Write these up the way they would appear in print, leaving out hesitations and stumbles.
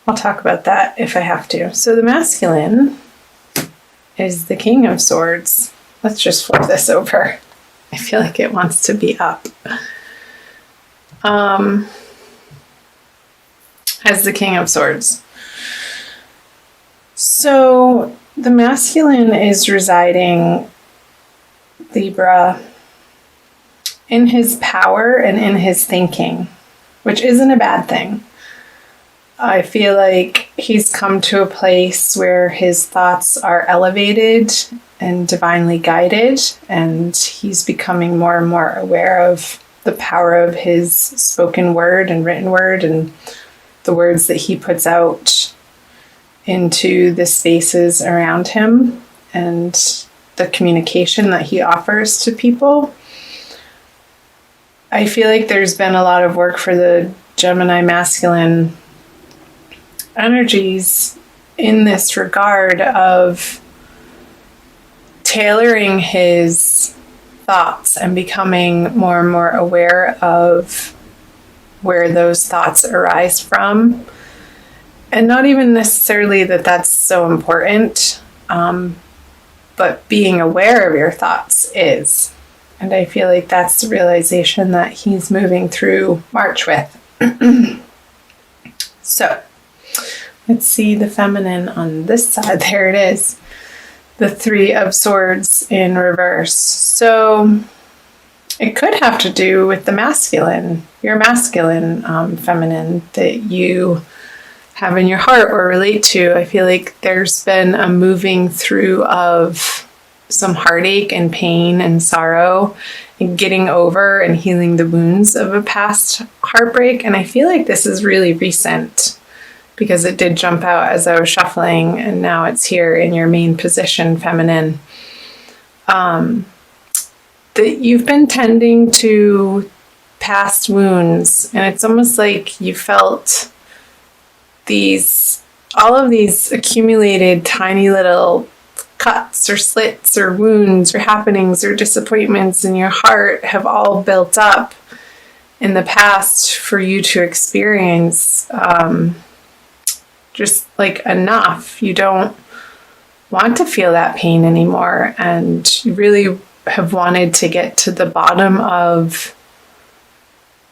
I'll talk about that if I have to. So the masculine is the King of Swords. Let's just flip this over. I feel like it wants to be up. As the King of Swords. So the masculine is residing, Libra, in his power and in his thinking, which isn't a bad thing. I feel like he's come to a place where his thoughts are elevated and divinely guided, and he's becoming more and more aware of the power of his spoken word and written word and the words that he puts out into the spaces around him and the communication that he offers to people. I feel like there's been a lot of work for the Gemini masculine energies in this regard of tailoring his thoughts and becoming more and more aware of where those thoughts arise from. And not even necessarily that that's so important, but being aware of your thoughts is. And I feel like that's the realization that he's moving through March with. So, let's see the feminine on this side. There it is. The Three of Swords in reverse. So, it could have to do with the masculine, your masculine feminine that you have in your heart or relate to. I feel like there's been a moving through of some heartache and pain and sorrow and getting over and healing the wounds of a past heartbreak. And I feel like this is really recent because it did jump out as I was shuffling, and now it's here in your main position, feminine. That you've been tending to past wounds, and it's almost like you felt all of these accumulated tiny little cuts or slits or wounds or happenings or disappointments in your heart have all built up in the past for you to experience just like enough. You don't want to feel that pain anymore, and you really have wanted to get to the bottom of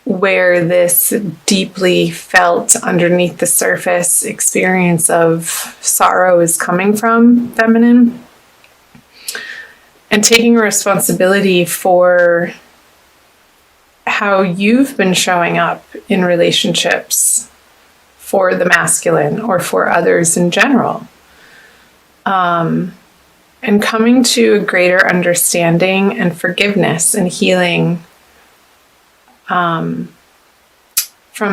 where this deeply felt underneath the surface experience of sorrow is coming from, feminine. And taking responsibility for how you've been showing up in relationships for the masculine or for others in general. And coming to a greater understanding and forgiveness and healing from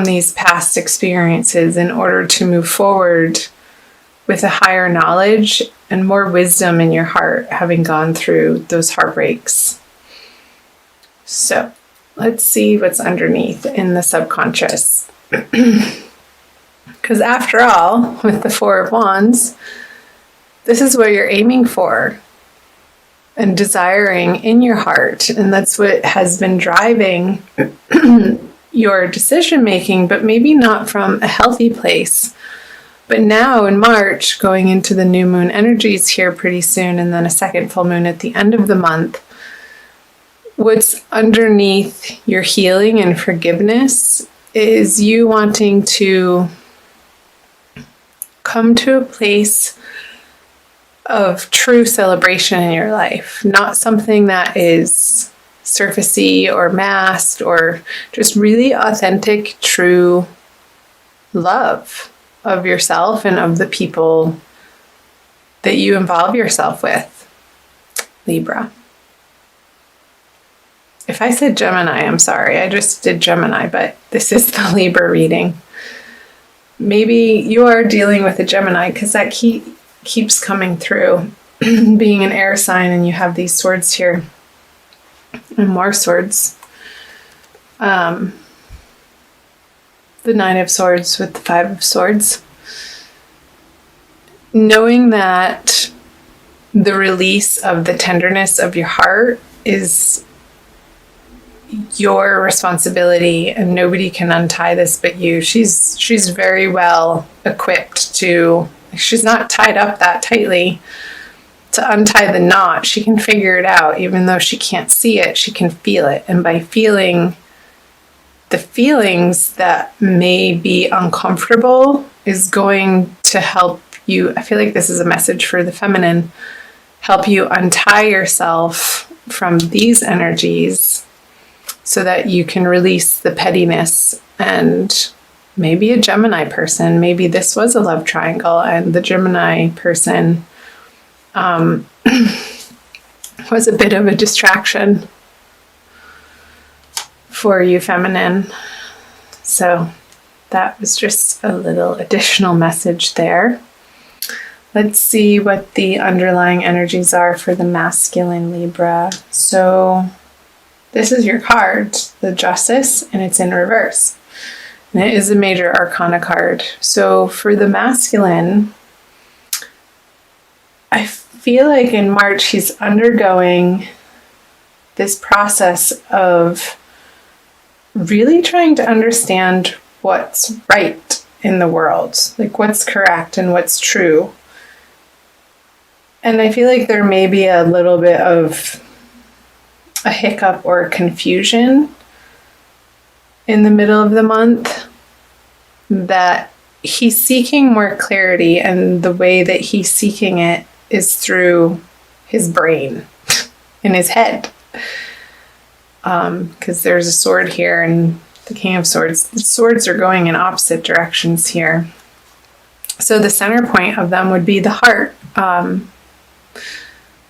these past experiences in order to move forward with a higher knowledge and more wisdom in your heart, having gone through those heartbreaks. So let's see what's underneath in the subconscious. Because after all, with the Four of Wands, this is what you're aiming for and desiring in your heart. And that's what has been driving your decision making, but maybe not from a healthy place. But now in March, going into the new moon energies here pretty soon, and then a second full moon at the end of the month, what's underneath your healing and forgiveness is you wanting to come to a place of true celebration in your life, not something that is surfacey or masked, or just really authentic, true love of yourself and of the people that you involve yourself with, Libra. If I said Gemini, I'm sorry. I just did Gemini, but this is the Libra reading. Maybe you are dealing with a Gemini because that keeps coming through. Being an air sign, and you have these swords here and more swords. The Nine of Swords with the Five of Swords. Knowing that the release of the tenderness of your heart is your responsibility, and nobody can untie this but you. She's very well equipped to, she's not tied up that tightly to untie the knot. She can figure it out. Even though she can't see it, she can feel it. And by feeling the feelings that may be uncomfortable is going to help you. I feel like this is a message for the feminine. Help you untie yourself from these energies so that you can release the pettiness. And maybe a Gemini person, maybe this was a love triangle and the Gemini person was a bit of a distraction for you, feminine. So that was just a little additional message there. Let's see what the underlying energies are for the masculine Libra. So this is your card, the Justice, and it's in reverse. And it is a major arcana card. So for the masculine, I feel like in March he's undergoing this process of really trying to understand what's right in the world, like what's correct and what's true. And I feel like there may be a little bit of a hiccup or confusion in the middle of the month, that he's seeking more clarity, and the way that he's seeking it is through his brain, in his head. Because there's a sword here and the King of Swords. The swords are going in opposite directions here. So the center point of them would be the heart.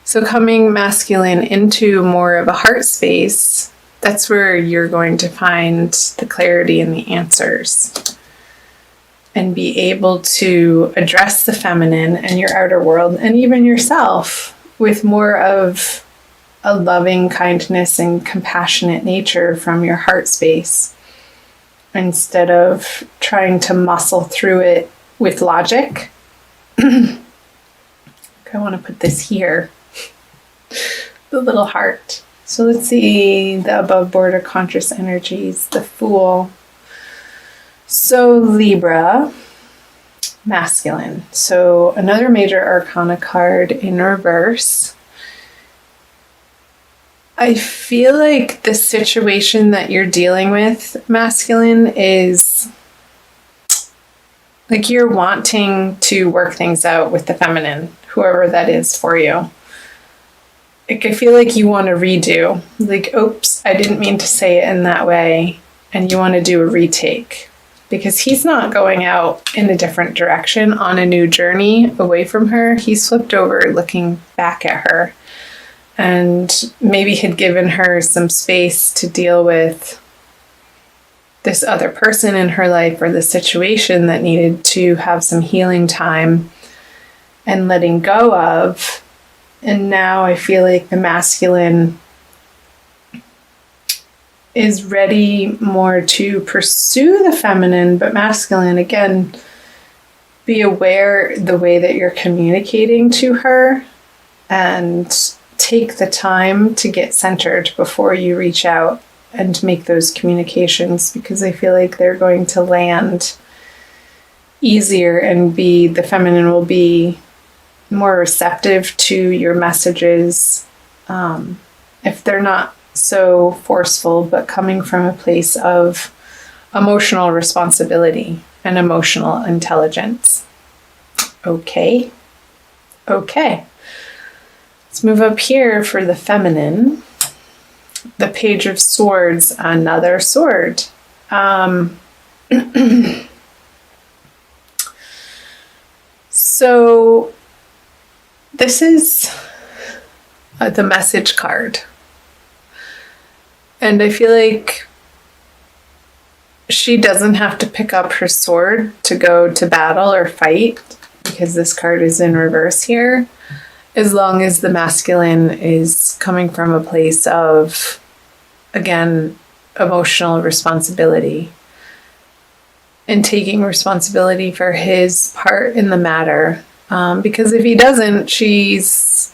So coming masculine into more of a heart space, that's where you're going to find the clarity and the answers, and be able to address the feminine and your outer world, and even yourself, with more of a loving kindness and compassionate nature from your heart space, instead of trying to muscle through it with logic. I want to put this here, the little heart. So let's see the above border conscious energies, the Fool. So Libra, masculine. So another major arcana card in reverse. I feel like the situation that you're dealing with, masculine, is like you're wanting to work things out with the feminine, whoever that is for you. Like, I feel like you want to redo. Like, oops, I didn't mean to say it in that way. And you want to do a retake. Because he's not going out in a different direction on a new journey away from her. He's flipped over looking back at her. And maybe had given her some space to deal with this other person in her life, or the situation that needed to have some healing time and letting go of. And now I feel like the masculine is ready more to pursue the feminine, but masculine, again, be aware the way that you're communicating to her, and take the time to get centered before you reach out and make those communications, because I feel like they're going to land easier, and the feminine will be more receptive to your messages, if they're not so forceful, but coming from a place of emotional responsibility and emotional intelligence. Okay. Let's move up here for the feminine. The Page of Swords, another sword. So this is the message card. And I feel like she doesn't have to pick up her sword to go to battle or fight, because this card is in reverse here, as long as the masculine is coming from a place of, again, emotional responsibility and taking responsibility for his part in the matter. Because if he doesn't, she's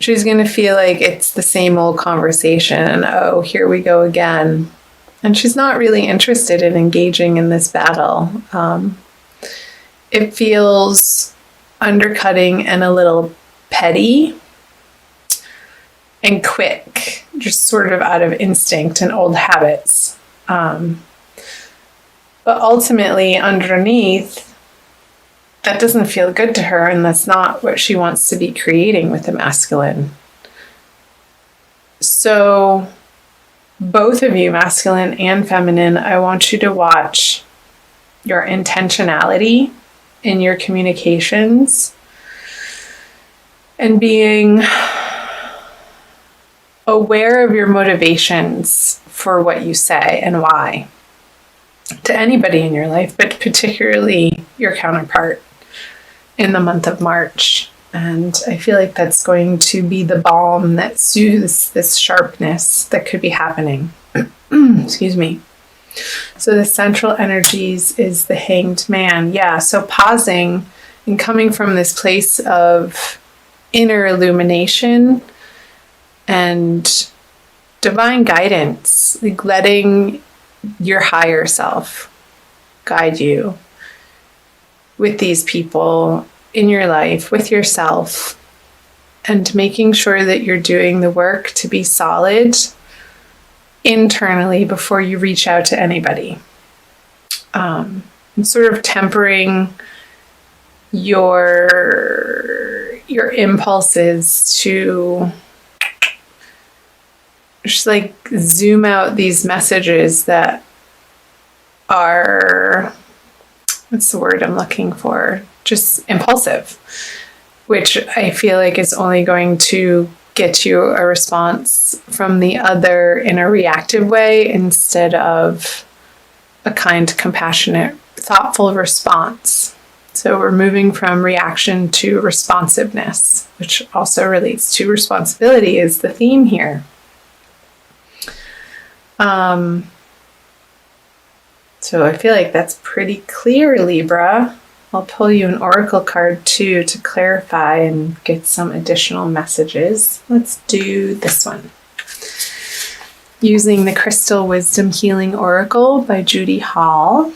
She's going to feel like it's the same old conversation and, oh, here we go again. And she's not really interested in engaging in this battle. It feels undercutting and a little petty and quick, just sort of out of instinct and old habits. But ultimately, underneath, that doesn't feel good to her, and that's not what she wants to be creating with the masculine. So, both of you, masculine and feminine, I want you to watch your intentionality in your communications and being aware of your motivations for what you say and why to anybody in your life, but particularly your counterpart in the month of March. And I feel like that's going to be the balm that soothes this sharpness that could be happening. Excuse me. So the central energies is the Hanged Man. Yeah, so pausing and coming from this place of inner illumination and divine guidance, like letting your higher self guide you with these people in your life, with yourself, and making sure that you're doing the work to be solid internally before you reach out to anybody. And sort of tempering your impulses to just like zoom out these messages that are, what's the word I'm looking for? Just impulsive, which I feel like is only going to get you a response from the other in a reactive way instead of a kind, compassionate, thoughtful response. So we're moving from reaction to responsiveness, which also relates to responsibility, is the theme here. So I feel like that's pretty clear, Libra. I'll pull you an oracle card too to clarify and get some additional messages. Let's do this one. Using the Crystal Wisdom Healing Oracle by Judy Hall.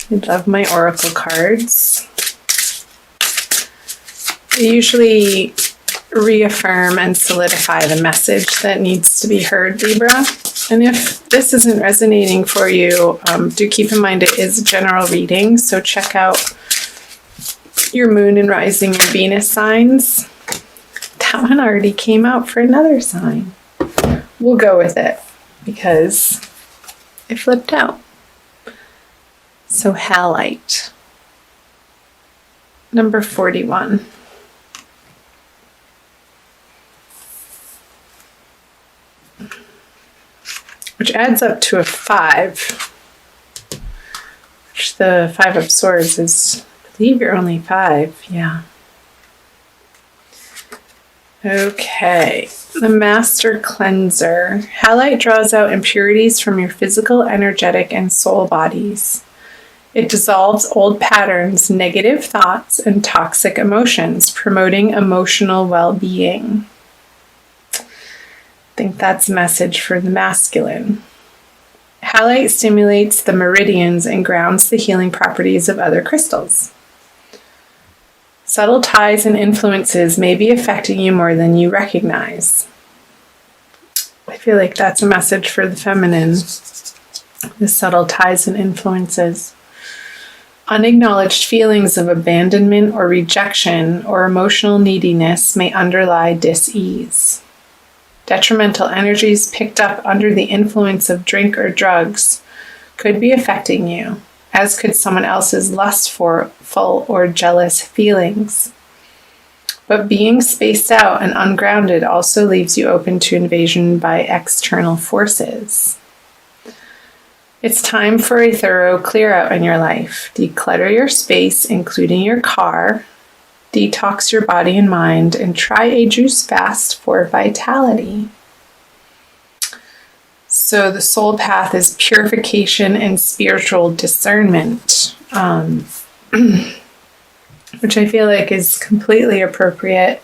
I love my oracle cards. They usually reaffirm and solidify the message that needs to be heard, Libra. And if this isn't resonating for you, do keep in mind it is a general reading, so check out your moon and rising and Venus signs. That one already came out for another sign. We'll go with it because it flipped out. So halite, number 41. Which adds up to a 5, which the 5 of Swords is, I believe you're only 5, yeah. Okay, the Master Cleanser. Halite draws out impurities from your physical, energetic, and soul bodies. It dissolves old patterns, negative thoughts, and toxic emotions, promoting emotional well-being. I think that's a message for the masculine. Halite stimulates the meridians and grounds the healing properties of other crystals. Subtle ties and influences may be affecting you more than you recognize. I feel like that's a message for the feminine. The subtle ties and influences. Unacknowledged feelings of abandonment or rejection or emotional neediness may underlie dis-ease. Detrimental energies picked up under the influence of drink or drugs could be affecting you, as could someone else's lustful or jealous feelings. But being spaced out and ungrounded also leaves you open to invasion by external forces. It's time for a thorough clear out in your life. Declutter your space, including your car. Detox your body and mind, and try a juice fast for vitality. So the soul path is purification and spiritual discernment. which I feel like is completely appropriate.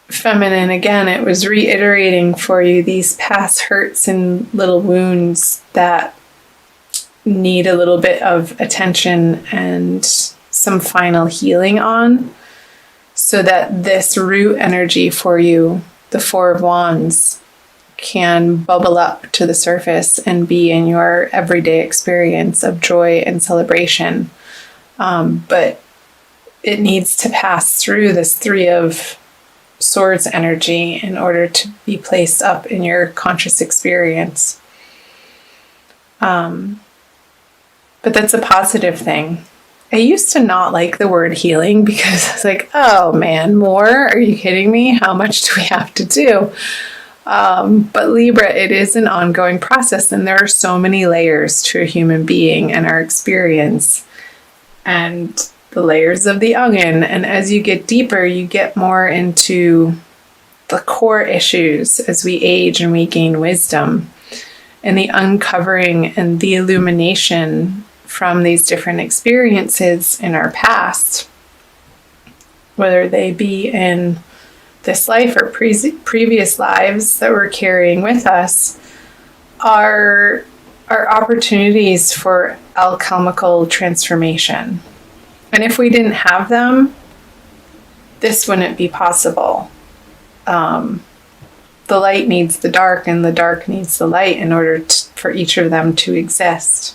Feminine, again, it was reiterating for you these past hurts and little wounds that need a little bit of attention and some final healing on, so that this root energy for you, the Four of Wands, can bubble up to the surface and be in your everyday experience of joy and celebration. But it needs to pass through this Three of Swords energy in order to be placed up in your conscious experience. But that's a positive thing. I used to not like the word healing because it's like, oh man, more? Are you kidding me? How much do we have to do? But Libra, it is an ongoing process, and there are so many layers to a human being and our experience, and the layers of the onion. And as you get deeper, you get more into the core issues as we age and we gain wisdom, and the uncovering and the illumination from these different experiences in our past, whether they be in this life or previous lives that we're carrying with us, are opportunities for alchemical transformation. And if we didn't have them, this wouldn't be possible. The light needs the dark, and the dark needs the light in order for each of them to exist.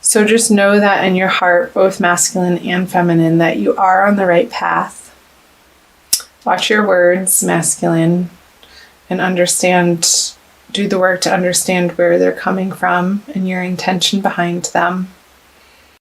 So just know that in your heart, both masculine and feminine, that you are on the right path. Watch your words, masculine, and do the work to understand where they're coming from and your intention behind them.